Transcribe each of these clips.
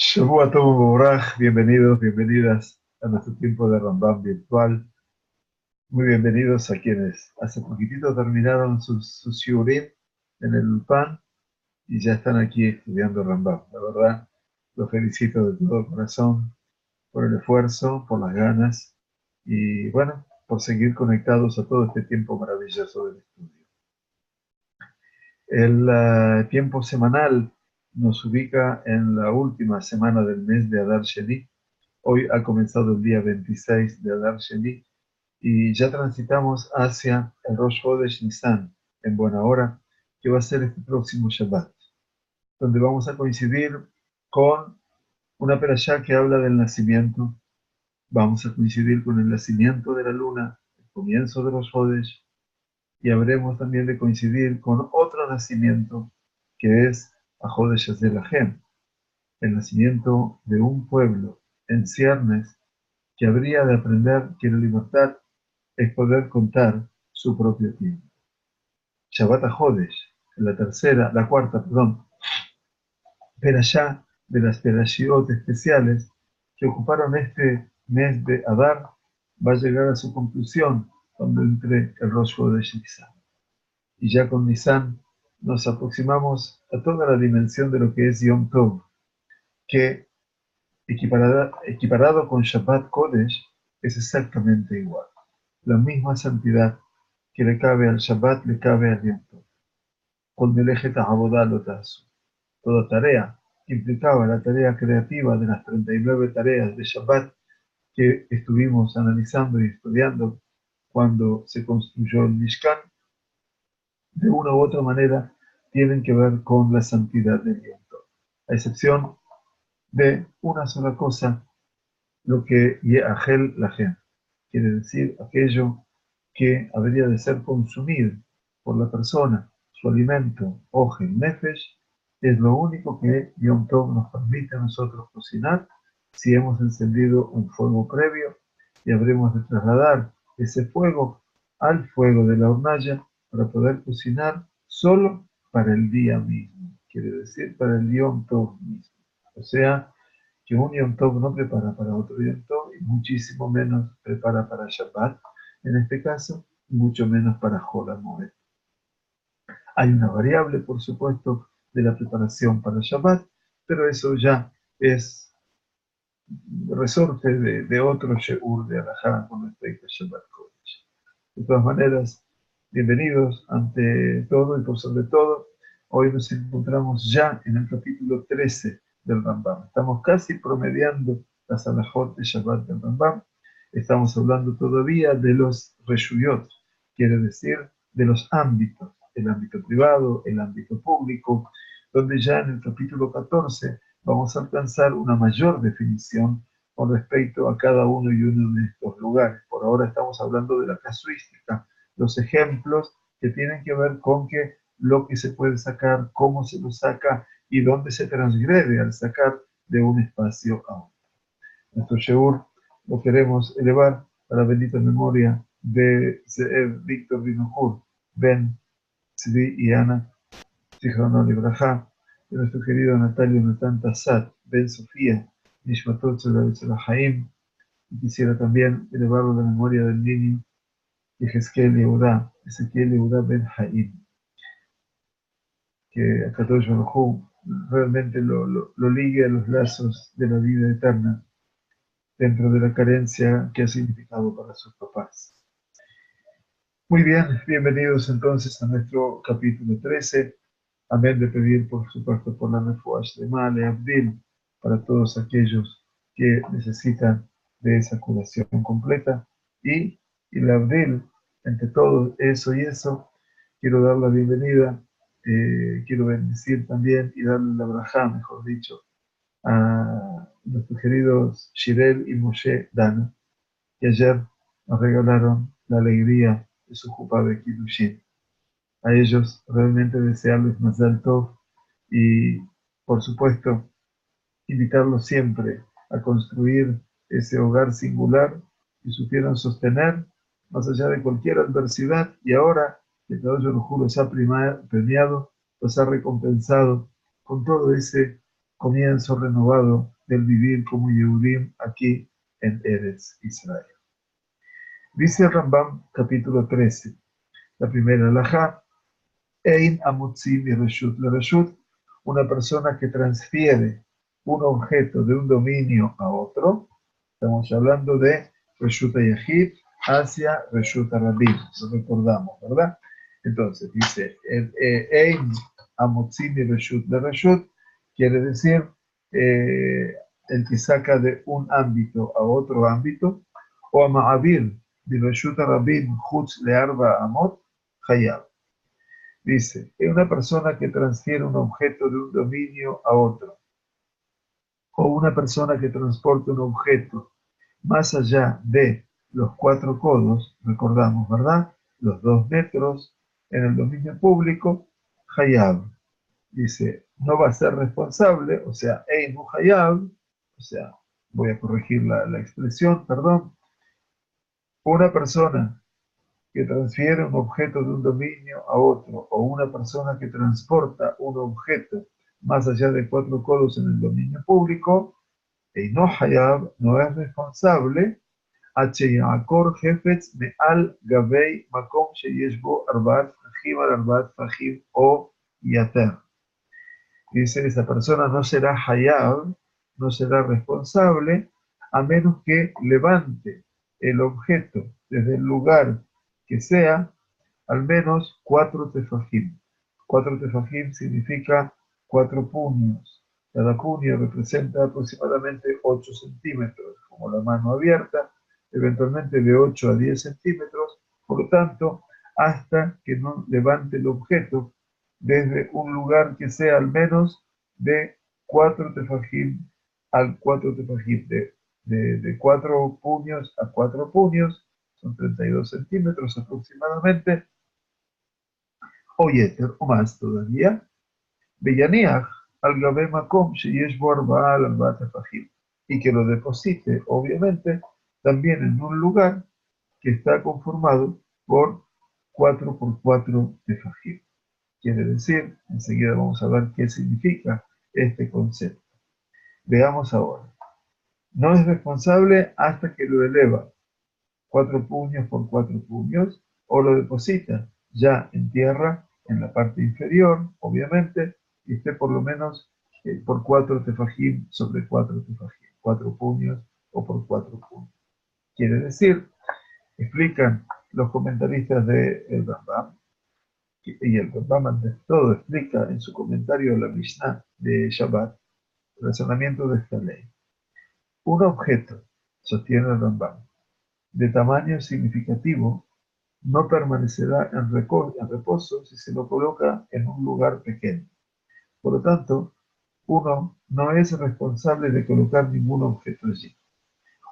Shavua Tov Boraj, bienvenidos, bienvenidas a nuestro tiempo de Rambam virtual. Muy bienvenidos a quienes hace poquitito terminaron sus shiurim en el Ulpan y ya están aquí estudiando Rambam. La verdad, los felicito de todo corazón por el esfuerzo, por las ganas y bueno, por seguir conectados a todo este tiempo maravilloso del estudio. El tiempo semanal nos ubica en la última semana del mes de Adar Sheni. Hoy ha comenzado el día 26 de Adar Sheni y ya transitamos hacia el Rosh Chodesh Nisan en buena hora, que va a ser este próximo Shabbat, donde vamos a coincidir con una perashá que habla del nacimiento. Vamos a coincidir con el nacimiento de la luna, el comienzo de Rosh Chodesh, y habremos también de coincidir con otro nacimiento, que es a Chodesh Azelahem, el nacimiento de un pueblo en ciernes que habría de aprender que la libertad es poder contar su propio tiempo. Shabbat HaJodesh, la cuarta, perashá de las perashiot especiales que ocuparon este mes de Adar, va a llegar a su conclusión cuando entre el Rosh Chodesh Nisan. Y ya con Nisan nos aproximamos a toda la dimensión de lo que es Yom Tov, que equiparado con Shabbat Kodesh es exactamente igual. La misma santidad que le cabe al Shabbat le cabe al Yom Tov. Con Melejet Ha'avodah lo tasu. Toda tarea que implicaba la tarea creativa de las 39 tareas de Shabbat que estuvimos analizando y estudiando cuando se construyó el Mishkan, de una u otra manera tienen que ver con la santidad del Yom Tov. A excepción de una sola cosa, lo que Ye'achel Lahem, quiere decir aquello que habría de ser consumido por la persona, su alimento, Ojel Nefesh, es lo único que Yom Tov nos permite a nosotros cocinar si hemos encendido un fuego previo y habremos de trasladar ese fuego al fuego de la hornalla para poder cocinar solo para el día mismo, quiere decir para el Yom Tov mismo. O sea, que un Yom Tov no prepara para otro Yom Tov y muchísimo menos prepara para Shabbat, en este caso, mucho menos para Hol HaMoed. Hay una variable, por supuesto, de la preparación para Shabbat, pero eso ya es resorte de otro Sheur de Alajá con respecto a Shabbat Kodesh. De todas maneras, bienvenidos ante todo y por sobre todo, hoy nos encontramos ya en el capítulo 13 del Rambam. Estamos casi promediando las alajot de Shabbat del Rambam. Estamos hablando todavía de los reshuyot, quiere decir de los ámbitos, el ámbito privado, el ámbito público, donde ya en el capítulo 14 vamos a alcanzar una mayor definición con respecto a cada uno y uno de estos lugares. Por ahora estamos hablando de la casuística, los ejemplos que tienen que ver con que lo que se puede sacar, cómo se lo saca y dónde se transgrede al sacar de un espacio a otro. Nuestro Sheur lo queremos elevar a la bendita memoria de Zeev Víctor Binokur, Ben Tzvi y Ana, Zichrono Libraja, de nuestro querido Natalio Natan Tassat, Ben Sofía, Nishmatot Haim, y quisiera también elevarlo a la memoria del niño Ezequiel Yehuda Ben Haim, que Akadosh Baruj Hu realmente lo ligue a los lazos de la vida eterna dentro de la carencia que ha significado para sus papás. Muy bien, bienvenidos entonces a nuestro capítulo 13. Amén de pedir, por supuesto, por la refuash de Male Abdil para todos aquellos que necesitan de esa curación completa. Y la Abdil, entre todo eso y eso, quiero dar la bienvenida, quiero bendecir también y darle la brajá, mejor dicho, a nuestros queridos Shirel y Moshe Dana, que ayer nos regalaron la alegría de su Jupá de Kiddushin. A ellos realmente desearles Mazal Tov y, por supuesto, invitarlos siempre a construir ese hogar singular que supieron sostener más allá de cualquier adversidad y ahora que Kadosh Baruj Hu los ha premiado, los ha recompensado con todo ese comienzo renovado del vivir como Yehudim aquí en Eretz Israel. Dice el Rambam, capítulo 13, la primera halajá: Ein amotzi mi reshut le reshut, una persona que transfiere un objeto de un dominio a otro. Estamos hablando de reshut yahid hacia reshut rabim, lo recordamos, ¿verdad? Entonces dice, Ein amotzi mi reshut le reshut quiere decir el que saca de un ámbito a otro ámbito, o a ma'avir mi reshut rabim chutz le arba amot hayab. Dice, es una persona que transfiere un objeto de un dominio a otro, o una persona que transporta un objeto más allá de los 4 codos, recordamos, ¿verdad? Los 2 metros en el dominio público, Hayab. Dice, no va a ser responsable, o sea, Einu Hayab, o sea, voy a corregir la expresión, perdón. Una persona que transfiere un objeto de un dominio a otro, o una persona que transporta un objeto más allá de 4 codos en el dominio público, no hayab, no es responsable, Ya'akor Hefetz Me'al Gavei Makom Sheyesh Bo Arbat Fajim al Arbat Fajim o Yater. Dice, esa persona no será hayab, no será responsable, a menos que levante el objeto desde el lugar que sea, al menos 4 tefajim. 4 tefajim significa 4 puños. Cada puño representa aproximadamente 8 centímetros, como la mano abierta, eventualmente de 8 a 10 centímetros. Por lo tanto, hasta que no levante el objeto desde un lugar que sea al menos de 4 tefajim al 4 tefajim, de 4 puños a 4 puños, son 32 centímetros aproximadamente, o yeter, o más todavía, Beyaniach al Gabe Makom Sheyesh Bo Arba'a al Arba'a Tefajim, y que lo deposite, obviamente, también en un lugar que está conformado por 4 por 4 tefajim. Quiere decir, enseguida vamos a ver qué significa este concepto. Veamos ahora. No es responsable hasta que lo eleva 4 puños por 4 puños, o lo deposita ya en tierra, en la parte inferior, obviamente, y esté por lo menos por 4 tefajim sobre 4 tefajim, 4 puños o por 4 puños. Quiere decir, explican los comentaristas de el Rambam, y el Rambam ante todo explica en su comentario a la Mishnah de Shabbat el razonamiento de esta ley. Un objeto, sostiene el Rambam, de tamaño significativo no permanecerá en reposo si se lo coloca en un lugar pequeño. Por lo tanto, uno no es responsable de colocar ningún objeto allí.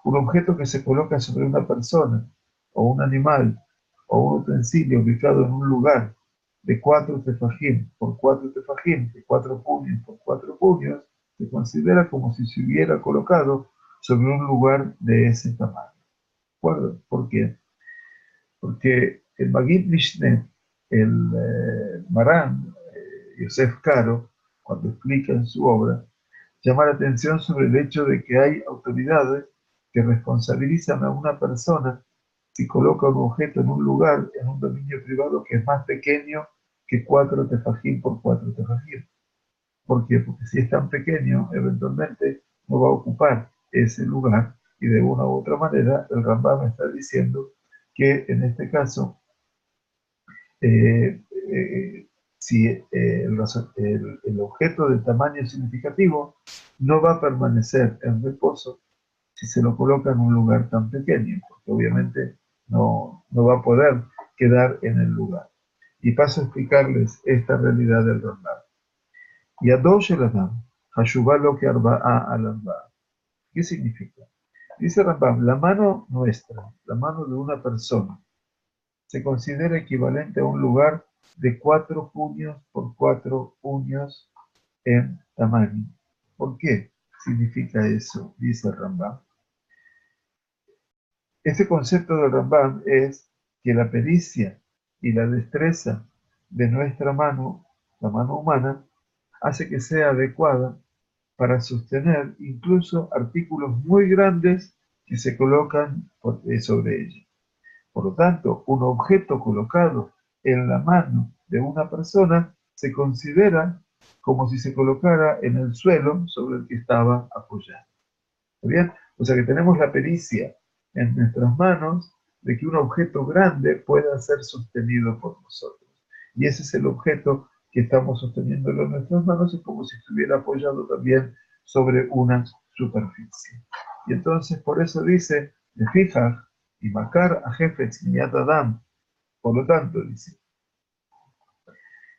Un objeto que se coloca sobre una persona, o un animal, o un utensilio ubicado en un lugar de 4 tefajim por 4 tefajim, de 4 puños por 4 puños, se considera como si se hubiera colocado sobre un lugar de ese tamaño. ¿Por qué? Porque el Magid Mishneh, el Marán, Yosef Karo, cuando explica en su obra, llama la atención sobre el hecho de que hay autoridades que responsabilizan a una persona si coloca un objeto en un lugar, en un dominio privado que es más pequeño que 4 tefajim por 4 tefajim. ¿Por qué? Porque si es tan pequeño, eventualmente no va a ocupar ese lugar, y de una u otra manera el Rambam está diciendo que en este caso, si el objeto de tamaño significativo no va a permanecer en reposo si se lo coloca en un lugar tan pequeño, porque obviamente no va a poder quedar en el lugar. Y paso a explicarles esta realidad del Rambam. Yadosh el Adam, Hashuvah lo que arba'a al arba'a. ¿Qué significa? Dice Rambam, la mano nuestra, la mano de una persona, se considera equivalente a un lugar de 4 puños por 4 puños en tamaño. ¿Por qué significa eso? Dice Rambam. Este concepto de Rambam es que la pericia y la destreza de nuestra mano, la mano humana, hace que sea adecuada para sostener incluso artículos muy grandes que se colocan sobre ella. Por lo tanto, un objeto colocado en la mano de una persona se considera como si se colocara en el suelo sobre el que estaba apoyado. ¿Está bien? O sea que tenemos la pericia en nuestras manos de que un objeto grande pueda ser sostenido por nosotros. Y ese es el objeto que estamos sosteniéndolo en nuestras manos, es como si estuviera apoyado también sobre una superficie. Y entonces por eso dice, de fija y Makar a Jefetz Miyat Adam. Por lo tanto, dice,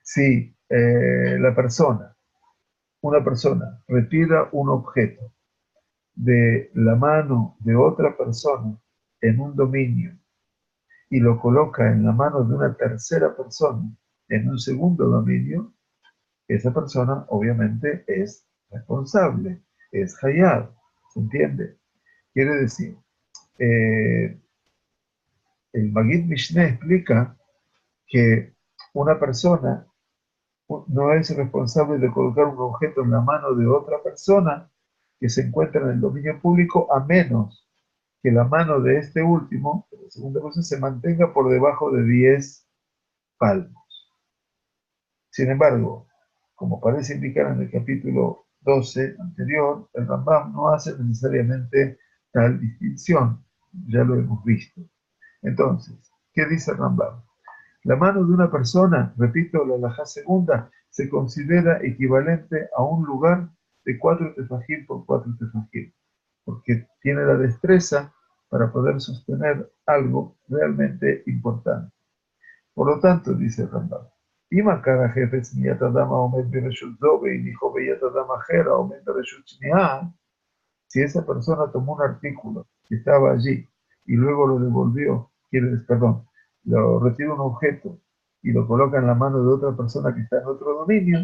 si una persona retira un objeto de la mano de otra persona en un dominio y lo coloca en la mano de una tercera persona en un segundo dominio, esa persona obviamente es responsable, es hayad, ¿se entiende? Quiere decir, eh, el Magid Mishneh explica que una persona no es responsable de colocar un objeto en la mano de otra persona que se encuentra en el dominio público, a menos que la mano de este último, de la segunda cosa, se mantenga por debajo de 10 palmos. Sin embargo, como parece indicar en el capítulo 12 anterior, el Rambam no hace necesariamente tal distinción, ya lo hemos visto. Entonces, ¿qué dice el Rambam? La mano de una persona, repito, la halajá segunda, se considera equivalente a un lugar de 4 tefajim por 4 tefajim, porque tiene la destreza para poder sostener algo realmente importante. Por lo tanto, dice Rambam, Ima cada jefe Miyatadama Omed Bereshut Dobe y dijo Beyatadama Jera Omed Bereshut Shmiá, si esa persona tomó un artículo que estaba allí y luego lo devolvió, perdón, lo retira un objeto y lo coloca en la mano de otra persona que está en otro dominio,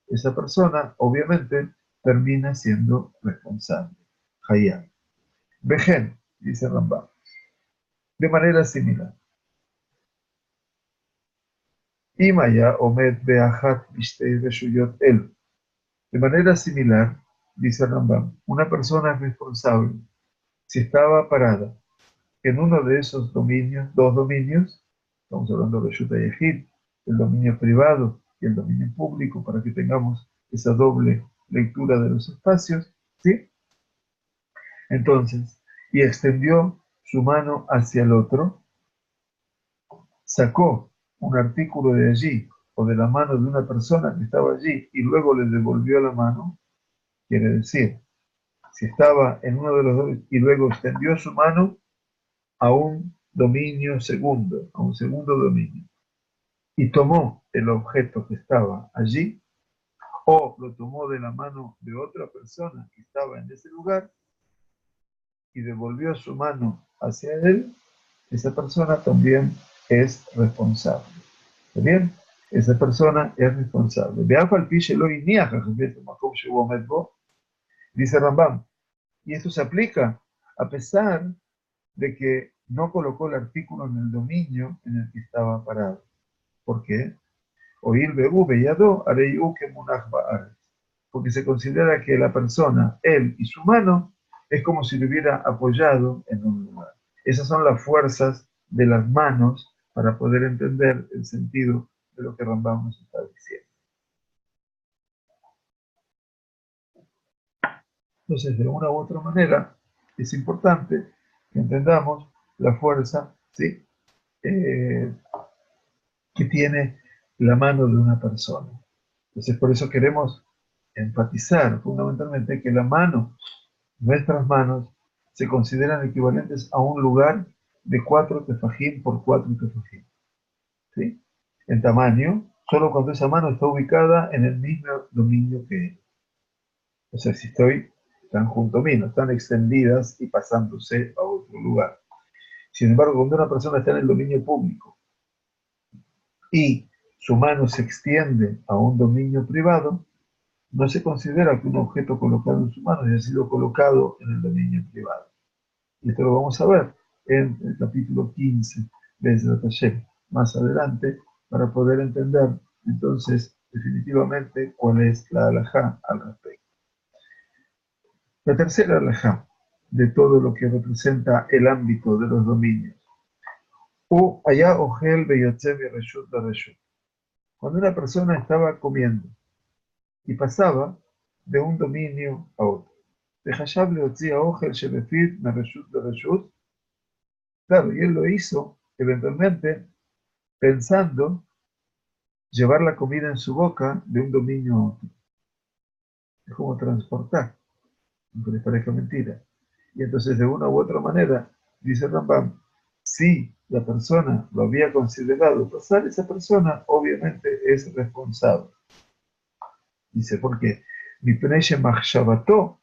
esa persona obviamente termina siendo responsable. Hayam. Vejen, dice Rambam, de manera similar. Imaya Omed Beahat Bishtei Reshuyot El. De manera similar, dice Rambam, una persona es responsable si estaba parada en uno de esos dominios, dos dominios, estamos hablando de Yuta y Ejid, el dominio privado y el dominio público, para que tengamos esa doble lectura de los espacios, ¿sí? Entonces, y extendió su mano hacia el otro, sacó un artículo de allí o de la mano de una persona que estaba allí y luego le devolvió la mano, quiere decir, si estaba en uno de los dos y luego extendió su mano a un dominio segundo, a un segundo dominio, y tomó el objeto que estaba allí, o lo tomó de la mano de otra persona que estaba en ese lugar y devolvió su mano hacia él, esa persona también es responsable. ¿Está bien? Esa persona es responsable. Dice Rambam, y esto se aplica a pesar de que no colocó el artículo en el dominio en el que estaba parado. ¿Por qué? Oír yado areiu que munach ba'aretz. Porque se considera que la persona, él y su mano, es como si lo hubiera apoyado en un lugar. Esas son las fuerzas de las manos para poder entender el sentido de lo que Rambam nos está diciendo. Entonces, de una u otra manera, es importante que entendamos la fuerza, ¿sí? Que tiene la mano de una persona. Entonces, por eso queremos enfatizar fundamentalmente que la mano, nuestras manos, se consideran equivalentes a un lugar de 4 tefajim por 4 tefajim, ¿sí? En tamaño, solo cuando esa mano está ubicada en el mismo dominio que él. O sea, si están junto a mí, no están extendidas y pasándose a otro lugar. Sin embargo, cuando una persona está en el dominio público y su mano se extiende a un dominio privado, no se considera que un objeto colocado en su mano haya sido colocado en el dominio privado. Y esto lo vamos a ver en el capítulo 15 de Ezrat Hashem, más adelante, para poder entender entonces definitivamente cuál es la halajá al respecto. La tercera alajá de todo lo que representa el ámbito de los dominios. O allá ogel beyotze reshut la reshut. Cuando una persona estaba comiendo y pasaba de un dominio a otro. De Hayab le otzia ogel shebefit me reshut la reshut. Claro, y él lo hizo eventualmente pensando llevar la comida en su boca de un dominio a otro. Es como transportar, aunque les parezca mentira. Y entonces, de una u otra manera, dice Rambam, si la persona lo había considerado pasar, esa persona obviamente es responsable. Dice, porque mi peneche machshavato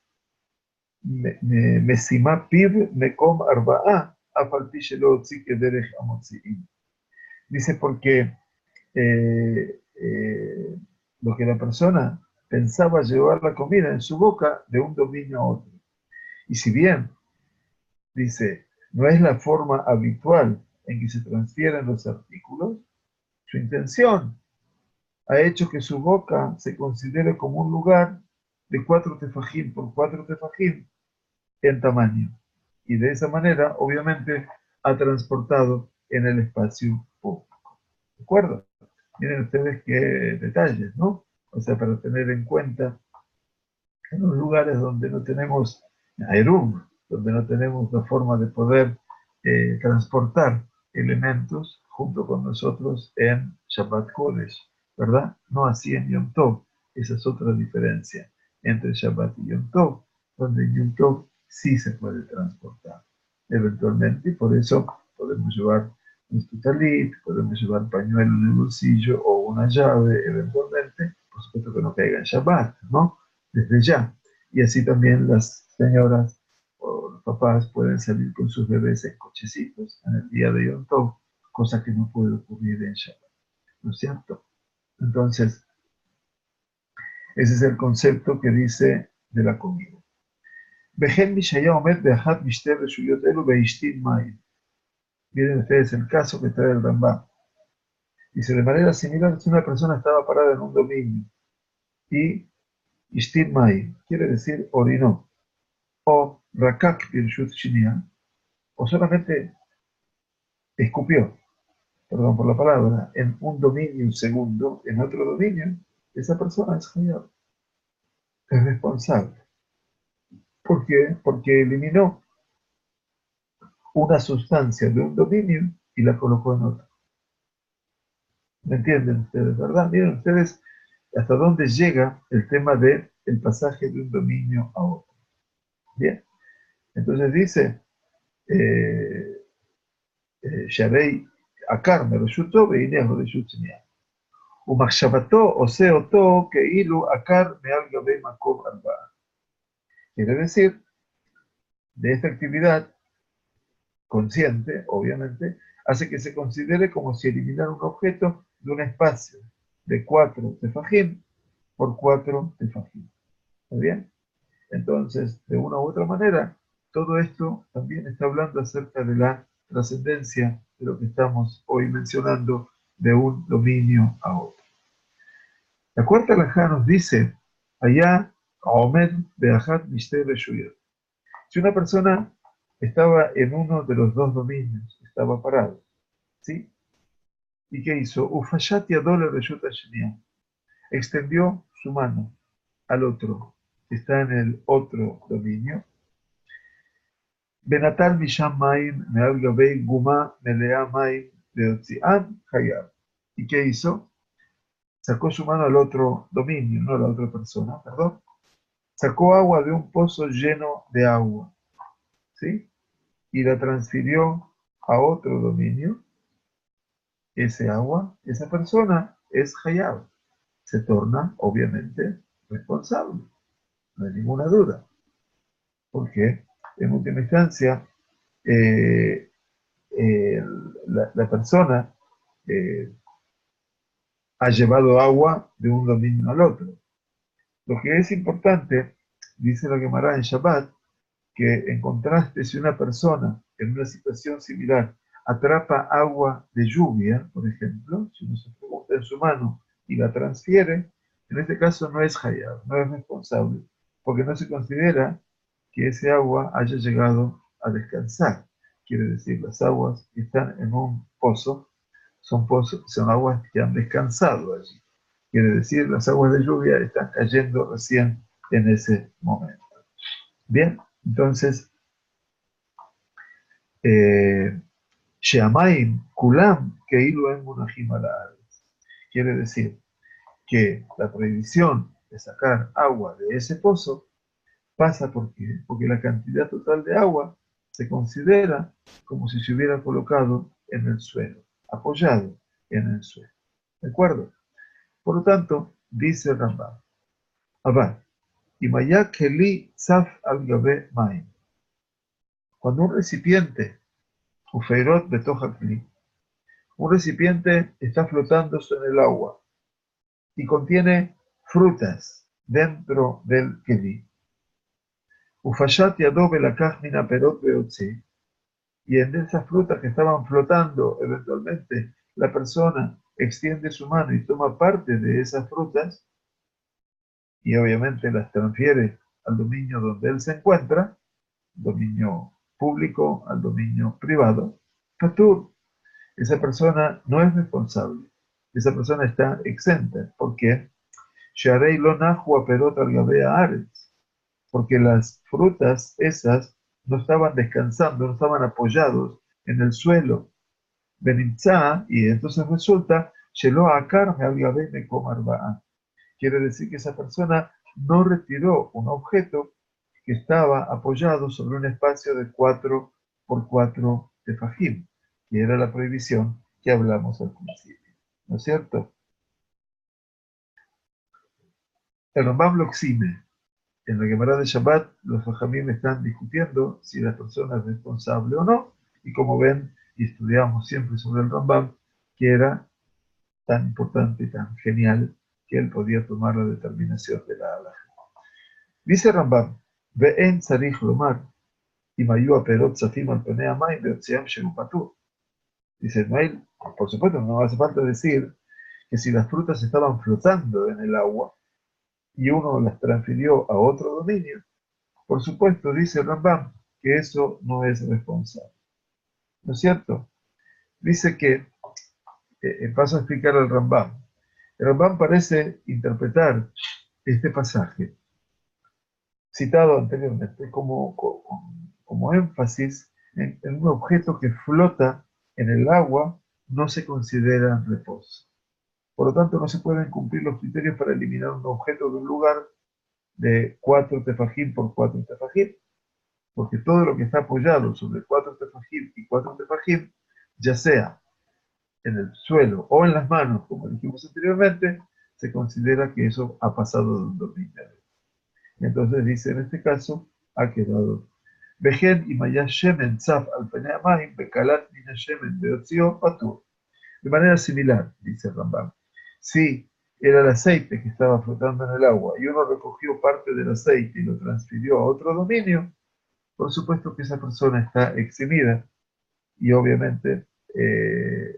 mesimá piv mekom arba'a afalpi shelo otzi kederech amotzi'im. Dice, porque lo que la persona pensaba llevar la comida en su boca de un dominio a otro. Y si bien, dice, no es la forma habitual en que se transfieren los artículos, su intención ha hecho que su boca se considere como un lugar de 4 tefajim por 4 tefajim en tamaño. Y de esa manera, obviamente, ha transportado en el espacio público. ¿De acuerdo? Miren ustedes qué detalles, ¿no? O sea, para tener en cuenta en los lugares donde no tenemos Aerum, donde no tenemos la forma de poder transportar elementos junto con nosotros en Shabbat Kodesh, ¿verdad? No así en Yom Tov. Esa es otra diferencia entre Shabbat y Yom Tov, donde en Yom Tov sí se puede transportar eventualmente, y por eso podemos llevar nuestro talit, podemos llevar pañuelo en el bolsillo o una llave eventualmente, por supuesto que no caiga en Shabbat, ¿no? Desde ya. Y así también las señoras o los papás pueden salir con sus bebés en cochecitos en el día de Yom Tov, cosa que no puede ocurrir en Shabbat, ¿no es cierto? Entonces, ese es el concepto que dice de la comida. Miren ustedes el caso que trae el Rambam. Dice, de manera similar, si una persona estaba parada en un dominio y Ishtin Mai, quiere decir orinó, o Rakak Birshut Shinya, o solamente escupió, perdón por la palabra, en un dominio segundo, en otro dominio, esa persona es hayab, es responsable. ¿Por qué? Porque eliminó una sustancia de un dominio y la colocó en otro. ¿Me entienden ustedes, verdad? Miren ustedes hasta dónde llega el tema del pasaje de un dominio a otro. Bien, entonces dice, Sharei Akar me reshutó, veinejo reshut sheniah. ומחשבתו עושה אותו כאילו עקר מעל גבי מקום 4. Quiere decir, de esta actividad consciente, obviamente, hace que se considere como si eliminara un objeto de un espacio de 4 tefajim por 4 tefajim. ¿Está bien? Entonces, de una u otra manera, todo esto también está hablando acerca de la trascendencia de lo que estamos hoy mencionando de un dominio a otro. La cuarta alajá nos dice, allá, Omed Beajat Mishte Reshuyot. Si una persona estaba en uno de los dos dominios, estaba parado, ¿sí? ¿Y qué hizo? Ufashat Yadol Reshut Hasheniah. Extendió su mano al otro, que está en el otro dominio. Benatal Misham Maim Meal Gabei Guma Melea Maim Leotzian Hayab. ¿Y qué hizo? Sacó su mano al otro dominio, no a la otra persona, perdón. Sacó agua de un pozo lleno de agua, ¿sí? Y la transfirió a otro dominio. Ese agua, esa persona es Hayab. Se torna, obviamente, responsable. No hay ninguna duda. Porque, en última instancia, eh, la persona ha llevado agua de un dominio al otro. Lo que es importante, dice la Gemara en Shabbat, que en contraste, si una persona en una situación similar atrapa agua de lluvia, por ejemplo, si uno se pregunta en su mano y la transfiere, en este caso no es hayab, no es responsable, porque no se considera que ese agua haya llegado a descansar. Quiere decir, las aguas que están en un pozo son aguas que han descansado allí. Quiere decir, las aguas de lluvia están cayendo recién en ese momento. Bien, entonces, Sheamaim Kulam Keilu en Munajim ala Haaretz. Quiere decir que la prohibición de sacar agua de ese pozo pasa porque la cantidad total de agua se considera como si se hubiera colocado en el suelo, apoyado en el suelo. ¿De acuerdo? Por lo tanto, dice el Rambam, Abad, Imaya Keli Tzaf al Gabe Maim. Cuando un recipiente, Ufeirot Betoja Kli, un recipiente está flotando sobre el agua y contiene frutas dentro del Keli. Ufayat Yado Belakach Mina Perot Beotzi. Y en esas frutas que estaban flotando, eventualmente la persona extiende su mano y toma parte de esas frutas y obviamente las transfiere al dominio donde él se encuentra, dominio público al dominio privado. Patur, esa persona no es responsable, esa persona está exenta. ¿Por qué? Sharei lo nahua perot al gabea aretz, porque las frutas esas no estaban descansando, no estaban apoyados en el suelo. Benimtza, y entonces resulta, Shelo akar al gabea mekom arba'a. Quiere decir que esa persona no retiró un objeto que estaba apoyado sobre un espacio de 4 por 4 tefajim, que era la prohibición que hablamos al principio. ¿No es cierto? El Rambam lo exime. En la Gemara de Shabbat, los Fajamim están discutiendo si la persona es responsable o no, y como ven, y estudiamos siempre sobre el Rambam, que era tan importante y tan genial que él podía tomar la determinación de la halajá. Dice Rambam, Ve'en tzarich lomar, im hayu aperot tzafim al penei hamayim beotziam shehu patur. Dice, no hay, por supuesto, no hace falta decir que si las frutas estaban flotando en el agua y uno las transfirió a otro dominio, por supuesto, dice Rambam, que eso no es responsable. ¿No es cierto? Dice que, paso a explicar al Rambam. El Rambam parece interpretar este pasaje citado anteriormente como énfasis en un objeto que flota en el agua, no se considera reposo. Por lo tanto, no se pueden cumplir los criterios para eliminar un objeto de un lugar de 4 tefajim por 4 tefajim, porque todo lo que está apoyado sobre 4 tefajim y 4 tefajim, ya sea en el suelo o en las manos, como dijimos anteriormente, se considera que eso ha pasado de un dominio. Entonces dice, en este caso, ha quedado. Vejen y maya shemen tzaf al penei hamayim bekalat mina shemen beotzio patur. De manera similar, dice Rambam, si era el aceite que estaba flotando en el agua y uno recogió parte del aceite y lo transfirió a otro dominio, por supuesto que esa persona está eximida y obviamente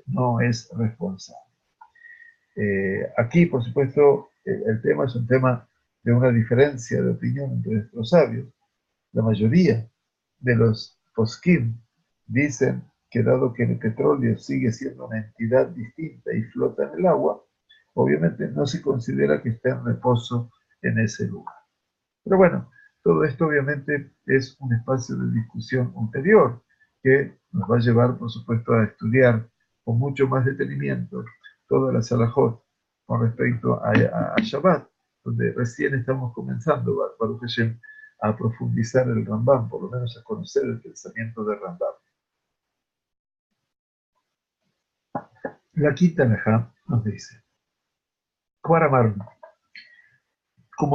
no es responsable. Aquí, por supuesto, el tema es un tema de una diferencia de opinión entre nuestros sabios. La mayoría de los poskim dicen que dado que el petróleo sigue siendo una entidad distinta y flota en el agua, obviamente no se considera que esté en reposo en ese lugar. Pero bueno, todo esto obviamente es un espacio de discusión ulterior que nos va a llevar, por supuesto, a estudiar con mucho más detenimiento todas las halajot con respecto a Shabbat, donde recién estamos comenzando, Baruch Hashem, a profundizar el Rambam, por lo menos a conocer el pensamiento de Rambam. La quinta halajá nos dice, como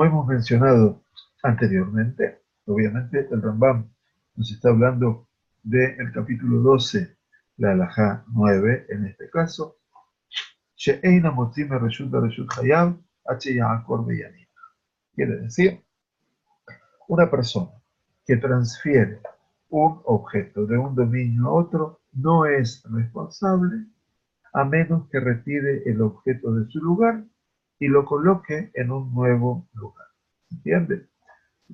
hemos mencionado anteriormente, obviamente el Rambam nos está hablando del capítulo 12, la halajá 9, en este caso, She'eina motzim reshut hayav hache ya'akor beyanim. Quiere decir, una persona que transfiere un objeto de un dominio a otro no es responsable a menos que retire el objeto de su lugar y lo coloque en un nuevo lugar. ¿Entiende?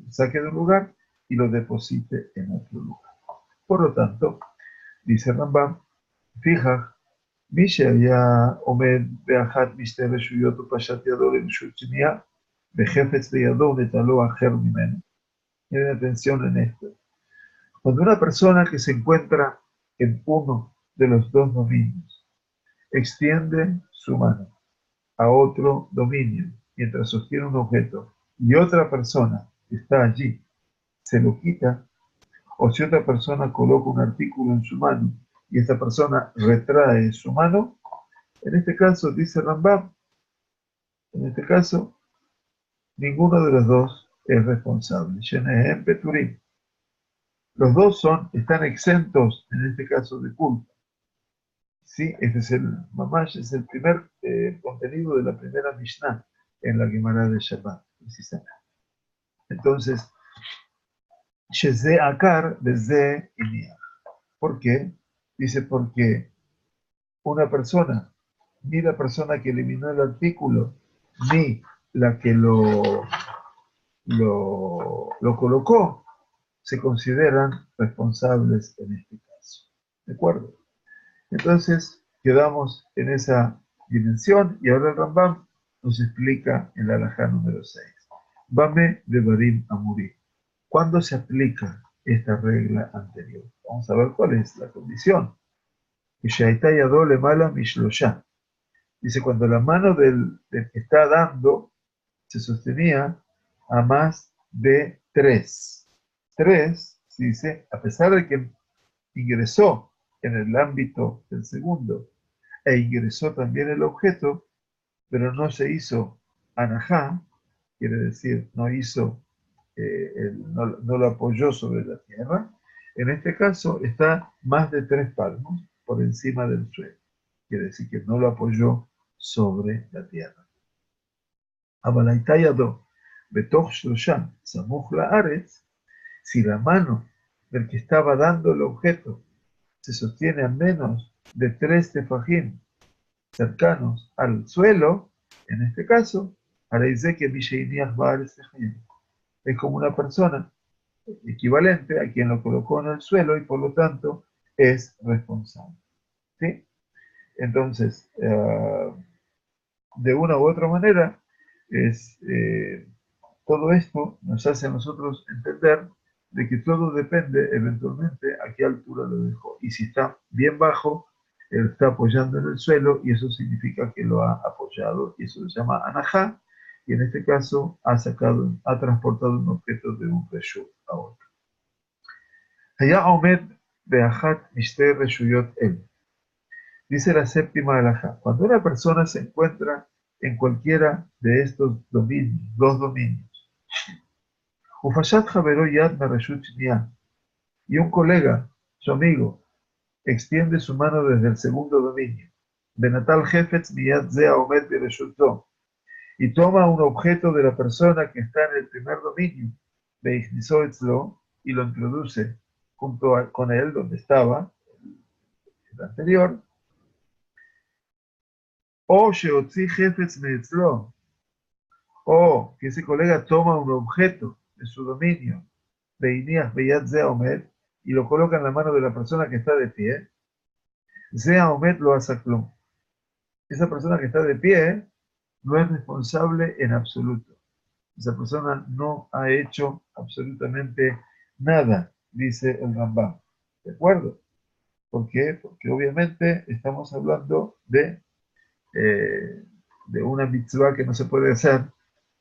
Saque de un lugar y lo deposite en otro lugar. Por lo tanto, dice Rambam, fija, מי שהיה עומד באחת משתי רשויות ופשט ידו לרשות שנייה, וחפץ בידו נטלו אחר ממנו. Tienen atención en esto. Cuando una persona que se encuentra en uno de los dos dominios extiende su mano a otro dominio mientras sostiene un objeto y otra persona que está allí se lo quita, o si otra persona coloca un artículo en su mano y esta persona retrae su mano, en este caso, dice Rambam, en este caso, ninguno de los dos es responsable. Shenehem Peturim. Los dos están exentos, en este caso, de culpa. Sí, este es Mamash es el primer contenido de la primera Mishnah en la Gemara de Shabbat, precisamente. Entonces, Sheze Akar desde Iniach. ¿Por qué? Dice porque una persona, ni la persona que eliminó el artículo, ni la que lo colocó, se consideran responsables en este caso. ¿De acuerdo? Entonces, quedamos en esa dimensión y ahora el Rambam nos explica en la halajá número 6. Bame de Barim Amurí. ¿Cuándo se aplica esta regla anterior? Vamos a ver cuál es la condición. Dice, cuando la mano del que está dando se sostenía a más de 3. 3, dice, a pesar de que ingresó en el ámbito del segundo e ingresó también el objeto, pero no se hizo anajá, quiere decir, no hizo, no lo apoyó sobre la tierra. En este caso está más de 3 palmos por encima del suelo. Quiere decir que no lo apoyó sobre la tierra. Si la mano del que estaba dando el objeto se sostiene a menos de 3 tefajim cercanos al suelo, en este caso, es como una persona equivalente a quien lo colocó en el suelo y por lo tanto es responsable. ¿Sí? Entonces, de una u otra manera, todo esto nos hace a nosotros entender de que todo depende eventualmente a qué altura lo dejó. Y si está bien bajo, él está apoyando en el suelo y eso significa que lo ha apoyado y eso se llama anajá, y en este caso ha transportado un objeto de un reshut a otro. Haya omed beachat mishte reshuyot el. Dice la séptima halajá, cuando una persona se encuentra en cualquiera de estos dominios, dos dominios, Ufashat Javeró Yad Mereshut Shniya, y un colega, su amigo, extiende su mano desde el segundo dominio, Benatal Jefetz Miyad Zea Omed Bereshutó, y toma un objeto de la persona que está en el primer dominio, Beichnizó Etzlo, y lo introduce con él, donde estaba, el anterior, o Sheotzi Jefetz Meetzlo, o que ese colega toma un objeto de su dominio, Beiniach Beyad Zea Omed, y lo coloca en la mano de la persona que está de pie, Zea Omed lo asacló. Esa persona que está de pie no es responsable en absoluto. Esa persona no ha hecho absolutamente nada, dice el Rambam. ¿De acuerdo? ¿Por qué? Porque obviamente estamos hablando de una mitzvah que no se puede hacer,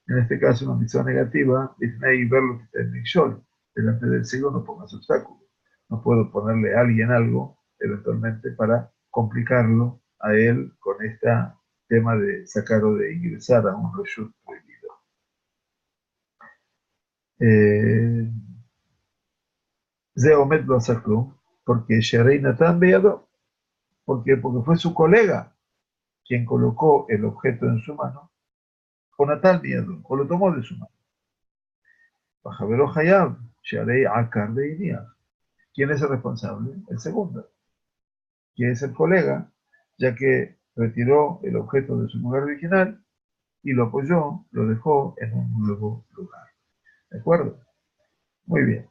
en este caso una mitzvah negativa, y ver lo que está en Mishol. Delante del ciego no pongas obstáculos. No puedo ponerle a alguien algo, eventualmente, para complicarlo a él con este tema de sacar o de ingresar a un reshut prohibido. Zeomet lo sacó porque Sherei Natan Beado, porque fue su colega quien colocó el objeto en su mano, o Natan Beado, o lo tomó de su mano. Bajavero Hayab, Sherei Akar Beiniach. ¿Quién es el responsable? El segundo, que es el colega, ya que retiró el objeto de su lugar original y lo dejó en un nuevo lugar. ¿De acuerdo? Muy bien.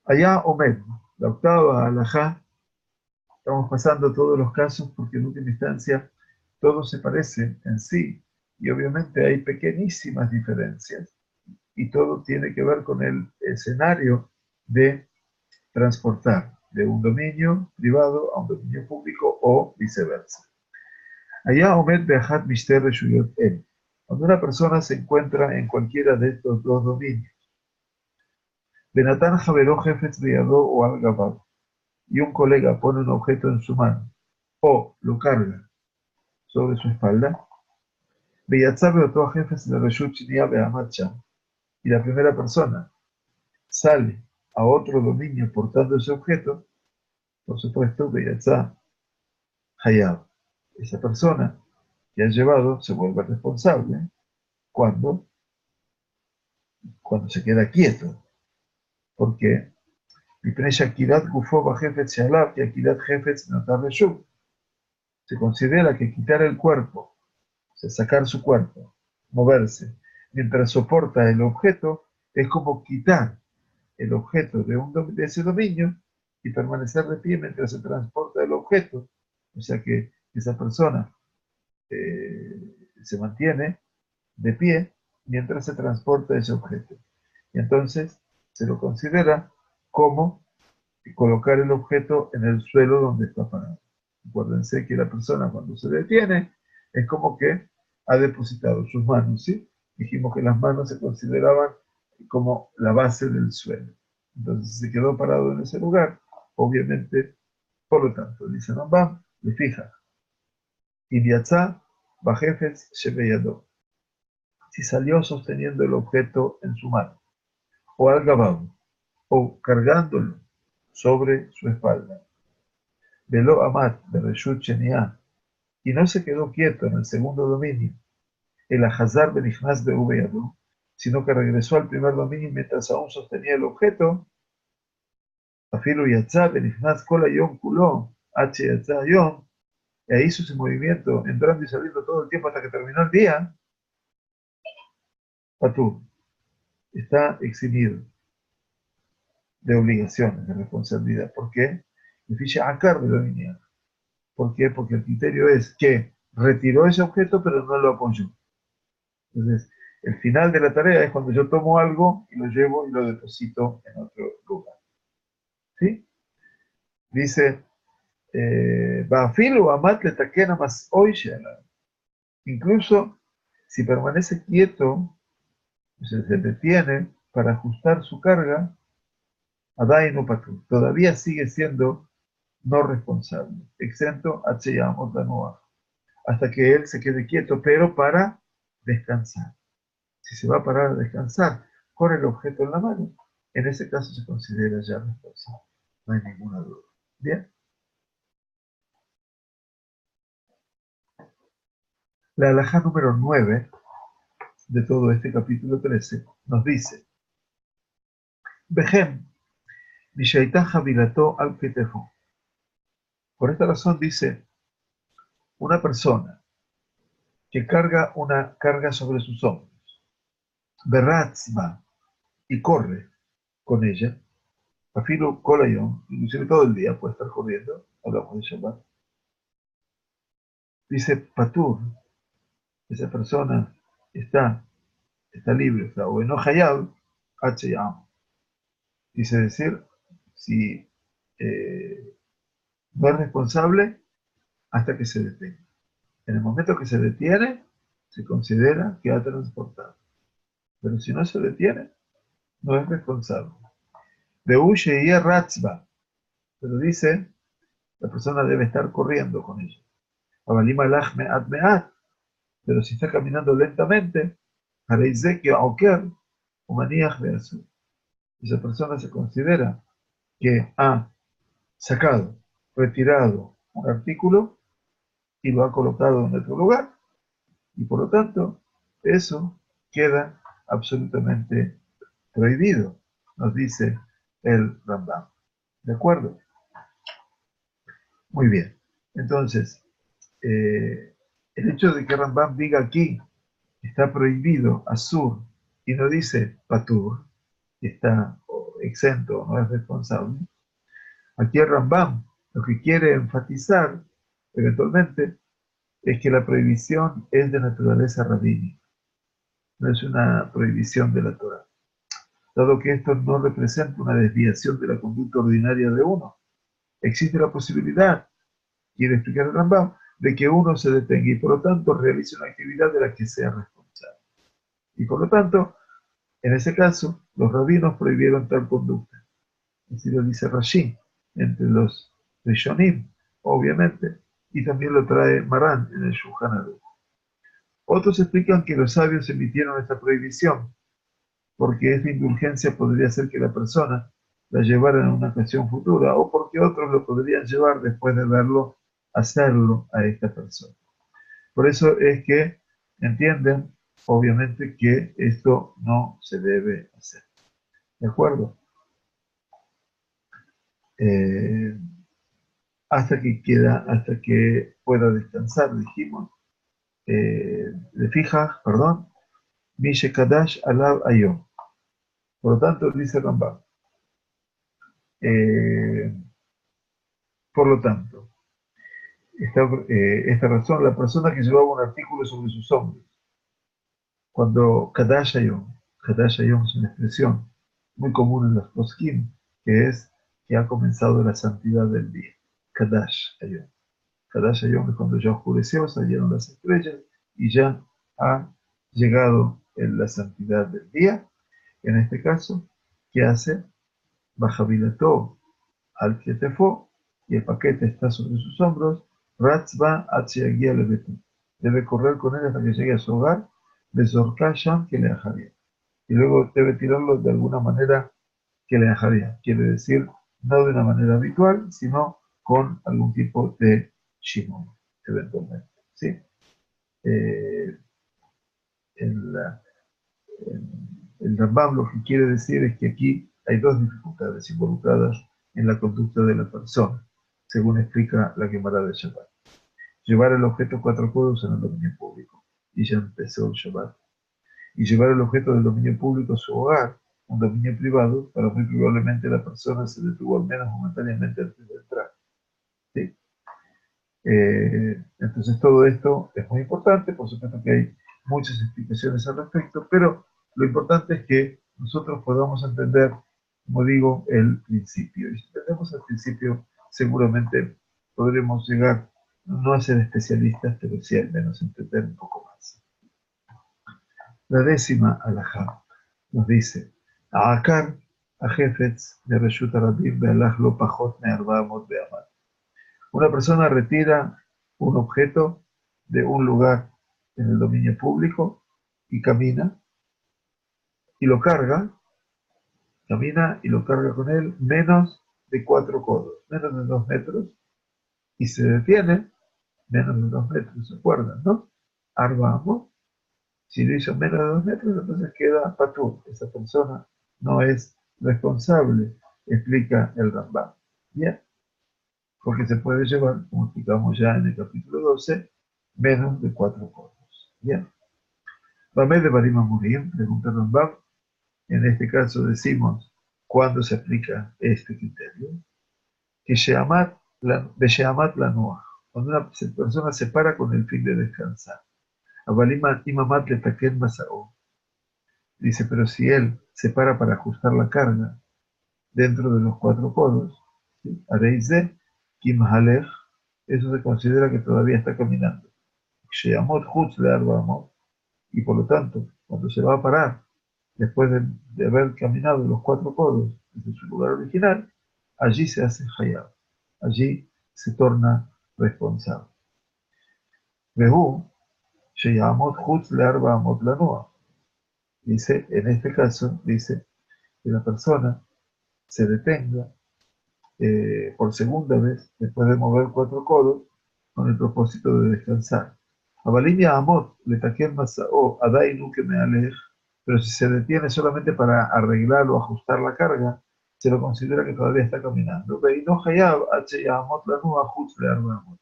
Allá Omed, la octava alajá, estamos pasando todos los casos porque en última instancia todos se parecen en sí y obviamente hay pequeñísimas diferencias y todo tiene que ver con el escenario de transportar de un dominio privado a un dominio público o viceversa. Allá Omed Behat Mishter Reshuyot El. Cuando una persona se encuentra en cualquiera de estos dos dominios, Benatán Javeró Jefetz Beyadó o Al Gabab, y un colega pone un objeto en su mano o lo carga sobre su espalda, Beyatzabe otro Jefetz de Reshut Shiniya Behamad Sham, y la primera persona sale a otro dominio portando ese objeto, por supuesto, Beyatzá Hayab. Esa persona que ha llevado se vuelve responsable cuando, cuando se queda quieto, porque se considera que quitar el cuerpo, o sea, sacar su cuerpo, moverse, mientras soporta el objeto, es como quitar el objeto de ese dominio y permanecer de pie mientras se transporta el objeto. O sea que esa persona se mantiene de pie mientras se transporta ese objeto. Y entonces se lo considera como colocar el objeto en el suelo donde está parado. Acuérdense que la persona cuando se detiene es como que ha depositado sus manos, ¿sí? Dijimos que las manos se consideraban como la base del suelo. Entonces se quedó parado en ese lugar, obviamente, por lo tanto, dice Rambam, le fija, Iliatzá, Bajefes, Shebeyadó. Si salió sosteniendo el objeto en su mano, o al gabán, o cargándolo sobre su espalda, Veló Amat de Reshut Sheniá, y no se quedó quieto en el segundo dominio, el Ahazar Benichnas de Ubeyadú, sino que regresó al primer dominio mientras aún sostenía el objeto, Afilu Yatzá Benichnas Kola Yom Kuló, H Yatzá Yom, e hizo ese movimiento entrando y saliendo todo el tiempo hasta que terminó el día, Patur, está eximido de obligaciones, de responsabilidad. ¿Por qué? Y ficha Akar de la línea. ¿Por qué? Porque el criterio es que retiró ese objeto pero no lo apoyó. Entonces, el final de la tarea es cuando yo tomo algo y lo llevo y lo deposito en otro lugar. ¿Sí? Dice, Bafilo amat le taquena más hoy. Incluso si permanece quieto, se detiene para ajustar su carga, Adai no patu, todavía sigue siendo no responsable, exento hasta que él se quede quieto, pero para descansar. Si se va a parar a descansar con el objeto en la mano, en ese caso se considera ya responsable. No hay ninguna duda. Bien. La alajá número 9 de todo este capítulo 13 nos dice: Behem, Mishaitá Jabilató al Ketefo. Por esta razón dice: una persona que carga una carga sobre sus hombros, Berratzba, y corre con ella, Afilu Kolayón, inclusive todo el día puede estar corriendo, hablamos de Shabbat. Dice Patur, esa persona está libre, está o enojayado, H-Yam. Dice decir, si no es responsable hasta que se detenga. En el momento que se detiene, se considera que ha transportado. Pero si no se detiene, no es responsable. De huye y ratzba, pero dice, la persona debe estar corriendo con ella. Abalima lachme ad meat, pero si está caminando lentamente, hareizekio auker, humaniach beazú. Esa persona se considera que ha sacado, retirado un artículo y lo ha colocado en otro lugar, y por lo tanto, eso queda absolutamente prohibido, nos dice el Rambam. ¿De acuerdo? Muy bien. Entonces, el hecho de que Rambam diga aquí está prohibido Asur y no dice Patur, está exento, no es responsable. Aquí el Rambam lo que quiere enfatizar eventualmente es que la prohibición es de naturaleza rabínica, no es una prohibición de la Torah, dado que esto no representa una desviación de la conducta ordinaria de uno. Existe la posibilidad, quiere explicar el Rambam, de que uno se detenga y por lo tanto realice una actividad de la que sea responsable. Y por lo tanto, en ese caso, los rabinos prohibieron tal conducta. Así lo dice Rashi, entre los Rishonim, obviamente, y también lo trae Marán en el Shulchan Aruch. Otros explican que los sabios emitieron esta prohibición, porque esta indulgencia podría hacer que la persona la llevara en una ocasión futura, o porque otros lo podrían llevar después de verlo, hacerlo a esta persona. Por eso es que entienden, obviamente, que esto no se debe hacer. ¿De acuerdo? Hasta que pueda descansar, dijimos. De fija, perdón, Mishe Kadash Alab Ayom. Por lo tanto, dice Rambam. Por lo tanto, esta razón, la persona que llevaba un artículo sobre sus hombros, cuando Kadash Ayom es una expresión muy común en los poskim, que es que ha comenzado la santidad del día. Kadash Ayom. Kadash Ayom es cuando ya oscureció, salieron las estrellas y ya ha llegado en la santidad del día. En este caso, ¿qué hace? Bajabilató al ketefo y el paquete está sobre sus hombros. Ratzba Atziagia Lebetu. Debe correr con él hasta que llegue a su hogar. Besorkasham que le ajaría. Y luego debe tirarlo de alguna manera que le ajaría. Quiere decir, no de una manera habitual, sino con algún tipo de shimon, eventualmente. ¿Sí? El, el Rambam lo que quiere decir es que aquí hay dos dificultades involucradas en la conducta de la persona, según explica la Gemara de Shabbat. Llevar el objeto 4 codos en el dominio público, y ya empezó el Shabbat. Y llevar el objeto del dominio público a su hogar, un dominio privado, para muy probablemente la persona se detuvo al menos momentáneamente antes de entrar. ¿Sí? Entonces todo esto es muy importante, por supuesto que hay muchas explicaciones al respecto, pero lo importante es que nosotros podamos entender, como digo, el principio. Y si entendemos el principio, seguramente podremos llegar no a ser especialistas, pero sí al menos entender un poco más. La 10ª alajá nos dice, Aakar ajefetz de Reshut Arabim be'alach lo pajot me'arba amot be'amat. Una persona retira un objeto de un lugar en el dominio público y camina y lo carga, camina y lo carga con él menos de 4 codos, menos de 2 metros, y se detiene menos de 2 metros, ¿se acuerdan, no? Arbamos, si lo hizo menos de 2 metros, entonces queda patur, esa persona no es responsable, explica el Rambam. Bien. Porque se puede llevar, como explicamos ya en el capítulo 12, menos de 4 codos. Bien. Bamé de Barim Amurim, pregunta Rambam, en este caso decimos, ¿cuándo se aplica este criterio? Que Sheamat la Noah, cuando una persona se para con el fin de descansar. Abalima Imamat le taquen Masao. Dice, pero si él se para ajustar la carga dentro de los 4 codos, ¿sí? Areize, Kimhalech, eso se considera que todavía está caminando. Sheamot Hutz le Arbamot, y por lo tanto, cuando se va a parar, después de haber caminado los 4 codos desde su lugar original, allí se hace Hayab, allí se torna responsable. Vehu, Sheyamot Hutz le Arbamot la Noa. Dice, en este caso, dice que la persona se detenga por segunda vez, después de mover 4 codos, con el propósito de descansar. Abalimia Amot, le taquén masao, adainu que me alej, pero si se detiene solamente para arreglar o ajustar la carga, se lo considera que todavía está caminando. Veino hayab, amot la nua, le armamos.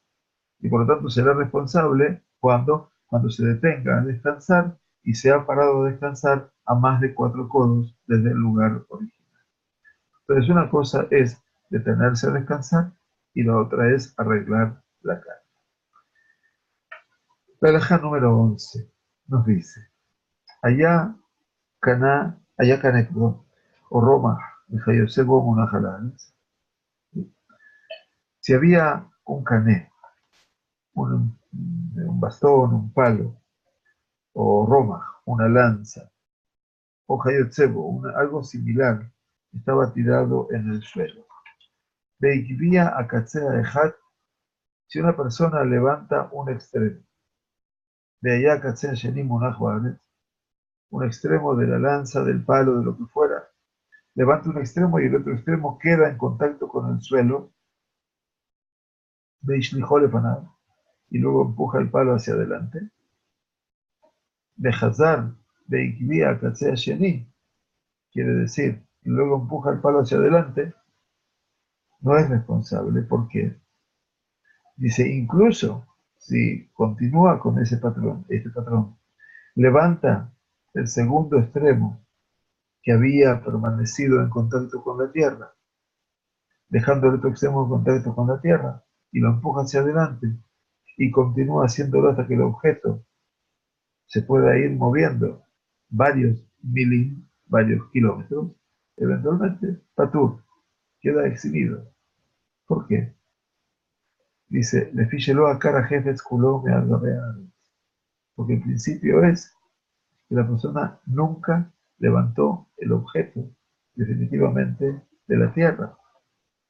Y por lo tanto será responsable cuando se detenga a descansar y se ha parado a descansar a más de 4 codos desde el lugar original. Entonces una cosa es detenerse a descansar y la otra es arreglar la carne. La alhaja número 11 nos dice, allá cané, perdón, o Roma, Jayosebo Munajalales. Si había un cané, un bastón, un palo, o Roma, una lanza, o Hayotsebo, algo similar, estaba tirado en el suelo. Beikvia Akatsea Ejat, si una persona levanta un extremo, de allá Akatsea Shenim Munajwaret, un extremo de la lanza, del palo, de lo que fuera, levanta un extremo y el otro extremo queda en contacto con el suelo, Beishlijole Panad, y luego empuja el palo hacia adelante. Behazar, Beikvia Akatsea Shenim, quiere decir, y luego empuja el palo hacia adelante, no es responsable. ¿Por qué? Dice, incluso si continúa con ese patrón, este patrón, levanta el segundo extremo que había permanecido en contacto con la tierra, dejando el otro extremo en contacto con la tierra, y lo empuja hacia adelante, y continúa haciéndolo hasta que el objeto se pueda ir moviendo varios varios kilómetros, eventualmente, patur, queda exhibido. ¿Por qué? Dice, le fichelo a cara jefe culó me porque el principio es que la persona nunca levantó el objeto definitivamente de la tierra.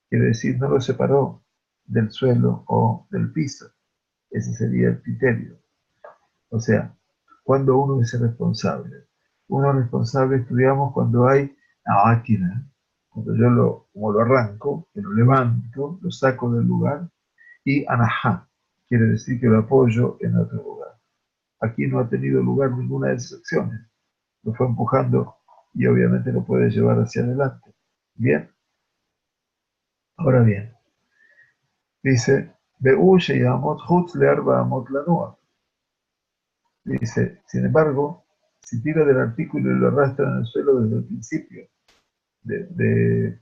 Quiere decir, no lo separó del suelo o del piso. Ese sería el criterio. O sea, cuando uno es responsable. Uno es responsable, estudiamos cuando hay la máquina, cuando yo como lo arranco, que lo levanto, lo saco del lugar, y anahá, quiere decir que lo apoyo en otro lugar. Aquí no ha tenido lugar ninguna de esas acciones. Lo fue empujando y obviamente lo puede llevar hacia adelante. Bien, ahora bien, dice, dice, sin embargo, si tira del artículo y lo arrastra en el suelo desde el principio,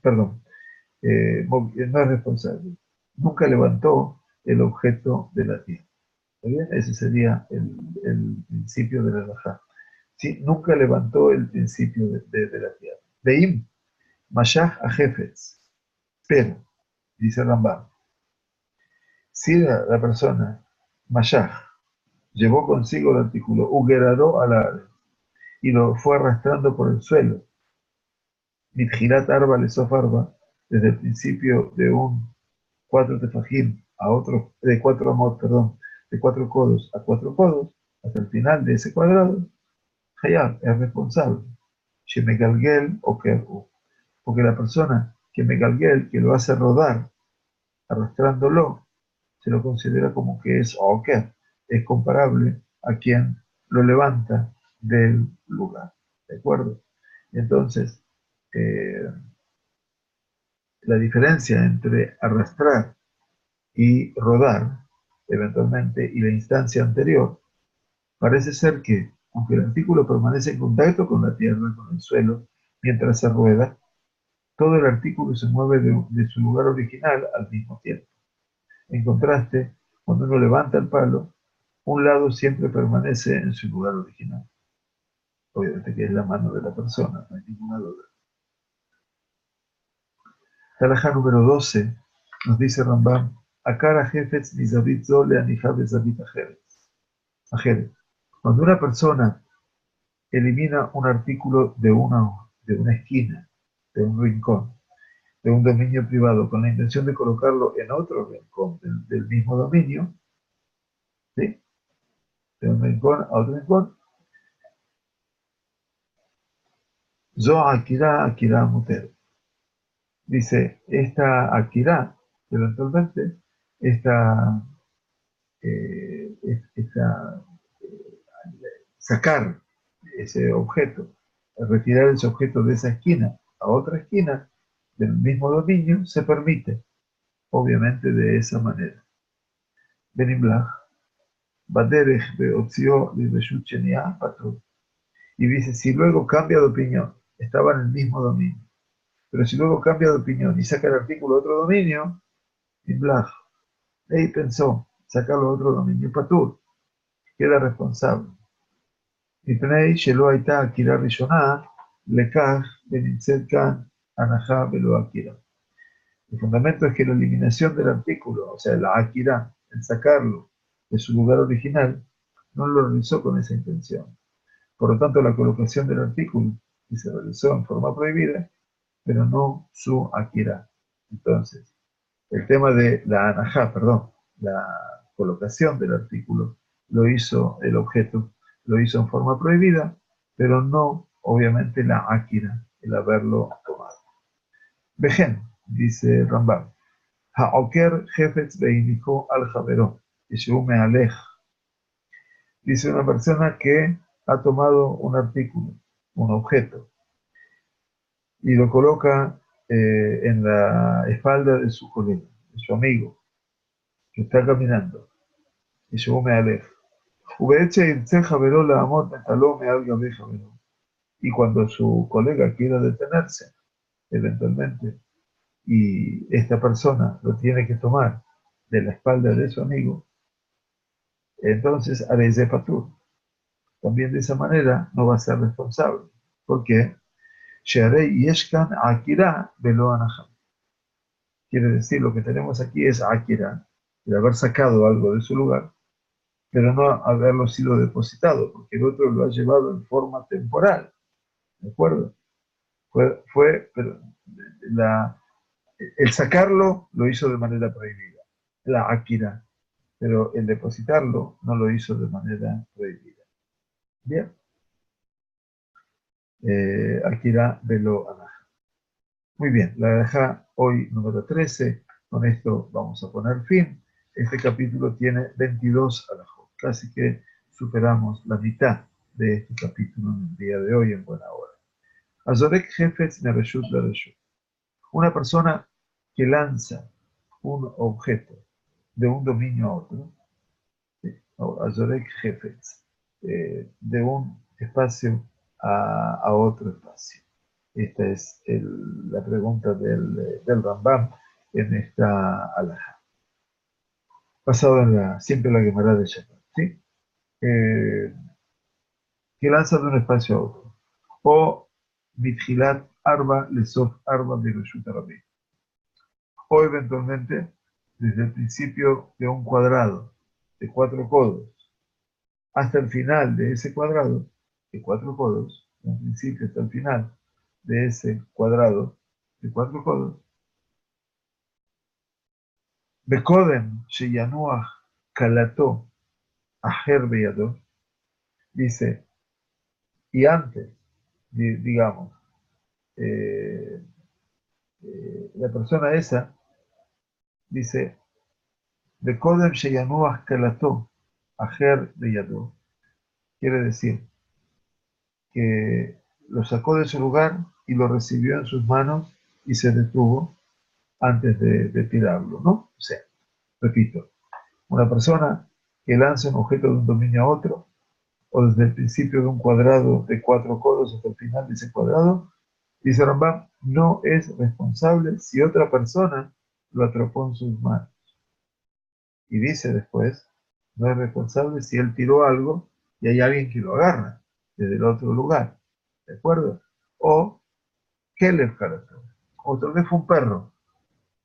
perdón, no es responsable. Nunca levantó el objeto de la tierra. ¿Está bien? Ese sería el principio de la halajá. ¿Sí? Nunca levantó el principio de la tierra. Veim, Mashach a jefes. Pero, dice Rambam, si la persona, Mashach, llevó consigo el artículo, Ugeraró a la y lo fue arrastrando por el suelo, Mitjilat Arba Lesof Arba, desde el principio de un 4 tefajim a otro, de 4 amot, perdón, de 4 codos a 4 codos, hasta el final de ese cuadrado, Hayab es responsable. Shemegalgel o Keru. Porque la persona que Megalgel, que lo hace rodar, arrastrándolo, se lo considera como que es Oker. Es comparable a quien lo levanta del lugar. ¿De acuerdo? Entonces, la diferencia entre arrastrar y rodar, eventualmente, y la instancia anterior, parece ser que, aunque el artículo permanece en contacto con la tierra, con el suelo, mientras se rueda, todo el artículo se mueve de su lugar original al mismo tiempo. En contraste, cuando uno levanta el palo, un lado siempre permanece en su lugar original. Obviamente que es la mano de la persona, no hay ninguna duda. Halajá número 12 nos dice Rambam, Akara jefetz mizavit zole anijab zavit ajeres. Cuando una persona elimina un artículo de una esquina, de un rincón, de un dominio privado, con la intención de colocarlo en otro rincón del mismo dominio, ¿sí? De un rincón a otro rincón, Zo Akira, Akira Muter. Dice, esta Akira, eventualmente, eh, esta sacar ese objeto, retirar ese objeto de esa esquina a otra esquina del mismo dominio, se permite, obviamente de esa manera. Benimblach, Baderech Beotzio Libeshut Patrón. Y dice, si luego cambia de opinión, estaba en el mismo dominio, Pero si luego cambia de opinión y saca el artículo de otro dominio, Imblaj, él pensó sacarlo de otro dominio, Patur, queda responsable. מפני שלא הייתה עקירה ראשונה, לכך ונמצאת כאן הנחה ולא עקירה. El fundamento es que la eliminación del artículo, o sea, la akira, el sacarlo de su lugar original, no lo realizó con esa intención. Por lo tanto, la colocación del artículo que se realizó en forma prohibida, pero no su akira. Entonces, el tema de la anajá, perdón, la colocación del artículo, lo hizo el objeto, lo hizo en forma prohibida, pero no, obviamente, la akira, el haberlo tomado. Vejen, dice Rambam, Ha'oker jefetz beinijo al javeró, Yeshu me'alej. Dice una persona que ha tomado un artículo, un objeto, y lo coloca en la espalda de su colega, de su amigo, que está caminando. Yeshu me'alej. Ubeeche irtze javeró la amor metaló me'al gabe javeró. Y cuando su colega quiera detenerse, eventualmente, y esta persona lo tiene que tomar de la espalda de su amigo, entonces Areze Patur. También de esa manera no va a ser responsable. ¿Por qué? Shearei Yeshkan Akira Velo Anaham. Quiere decir, lo que tenemos aquí es Akira, de haber sacado algo de su lugar, pero no haberlo sido depositado, porque el otro lo ha llevado en forma temporal. ¿De acuerdo? Pero el sacarlo lo hizo de manera prohibida, la Akira, pero el depositarlo no lo hizo de manera prohibida. Bien. Akira Velo Anaham. Muy bien, la deja hoy número 13. Con esto vamos a poner fin. Este capítulo tiene 22 alajot. Casi que superamos la mitad de este capítulo en el día de hoy en buena hora. Azorek Jefetz Nereshut Lereshut. Una persona que lanza un objeto de un dominio a otro. Azorek Jefetz. De un espacio a otro espacio. Esta es la pregunta del Rambam en esta alhaja. Basado en siempre la Gemara de Shabbat, ¿sí? Que lanza de un espacio a otro. O mitjilat arba lesof arba bireshut rabbi. O eventualmente desde el principio de un cuadrado de 4 codos hasta el final de ese cuadrado de 4 codos, del principio hasta el final de ese cuadrado de 4 codos, Bekodem sheyanuach kalato aher beyado, dice, y antes, digamos, la persona esa dice, Bekodem sheyanuach kalato aher beyado, quiere decir que lo sacó de su lugar y lo recibió en sus manos y se detuvo antes de tirarlo, ¿no? O sea, repito, una persona que lanza un objeto de un dominio a otro, o desde el principio de un cuadrado de 4 codos hasta el final de ese cuadrado, dice Rambam, no es responsable si otra persona lo atrapó en sus manos. Y dice después, no es responsable si él tiró algo y hay alguien que lo agarra desde el otro lugar. ¿De acuerdo? O Kelef Karato. O tal vez fue un perro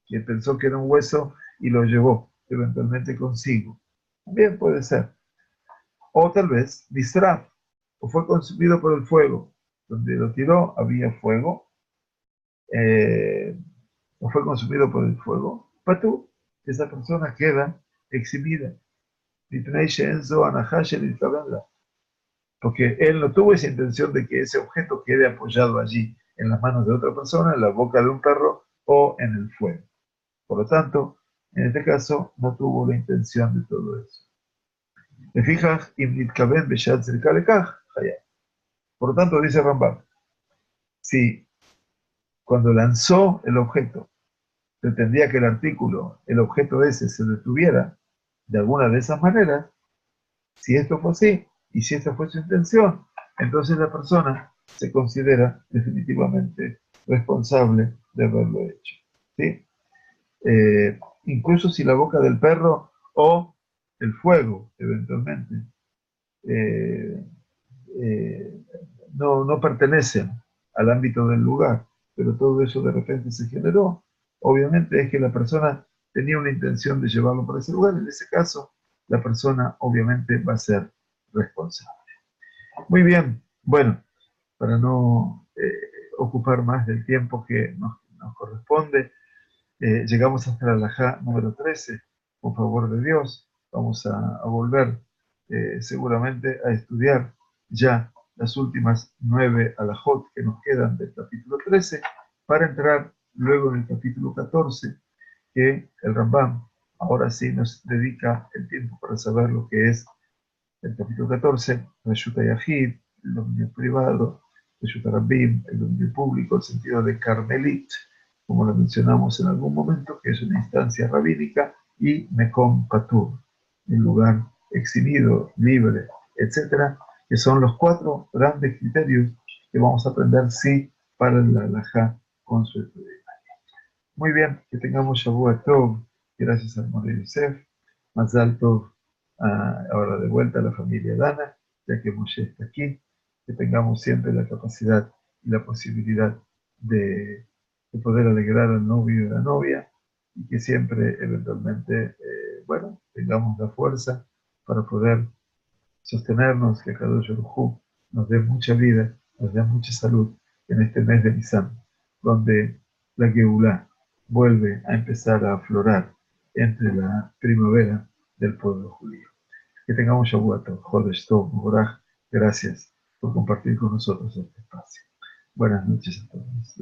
que pensó que era un hueso y lo llevó eventualmente consigo. Bien puede ser. O tal vez Disraf, o fue consumido por el fuego. Donde lo tiró había fuego, o fue consumido por el fuego. Patú, esa persona queda exhibida. Porque él no tuvo esa intención de que ese objeto quede apoyado allí, en las manos de otra persona, en la boca de un perro o en el fuego. Por lo tanto, en este caso, no tuvo la intención de todo eso. Por lo tanto, dice Rambam, si cuando lanzó el objeto, pretendía que el artículo, el objeto ese, se detuviera de alguna de esas maneras, si esto fue así, y si esta fue su intención, entonces la persona se considera definitivamente responsable de haberlo hecho. ¿Sí? Incluso si la boca del perro o el fuego, eventualmente, eh, eh, no pertenecen al ámbito del lugar, pero todo eso de repente se generó. Obviamente es que la persona tenía una intención de llevarlo para ese lugar. En ese caso, la persona obviamente va a ser responsable. Muy bien, bueno, para no ocupar más del tiempo que nos corresponde, llegamos hasta la alajá número 13, por favor de Dios. Vamos a volver seguramente a estudiar ya las últimas 9 alajot que nos quedan del capítulo 13, para entrar luego en el capítulo 14, que el Rambam ahora sí nos dedica el tiempo para saber lo que es el capítulo 14, Reshut Yahid, el dominio privado, Reshut Rabbim, el dominio público, el sentido de Carmelit, como lo mencionamos en algún momento, que es una instancia rabínica, y Mekom Patur, el lugar eximido, libre, etcétera, que son los 4 grandes criterios que vamos a aprender sí para la halajá con su estudio. Muy bien, que tengamos Shavua Tov, gracias al Mori Yosef, Mazal Tov, ahora de vuelta a la familia Dana, ya que Moshe está aquí, que tengamos siempre la capacidad y la posibilidad de poder alegrar al novio y a la novia, y que siempre, eventualmente, bueno, tengamos la fuerza para poder sostenernos, que Kadosh Baruj Hu nos dé mucha vida, nos dé mucha salud en este mes de Nisan, donde la Geulah vuelve a empezar a aflorar entre la primavera del pueblo judío. Que tengamos Shavuot, Jodesh Tov, Boraj, gracias por compartir con nosotros este espacio. Buenas noches a todos.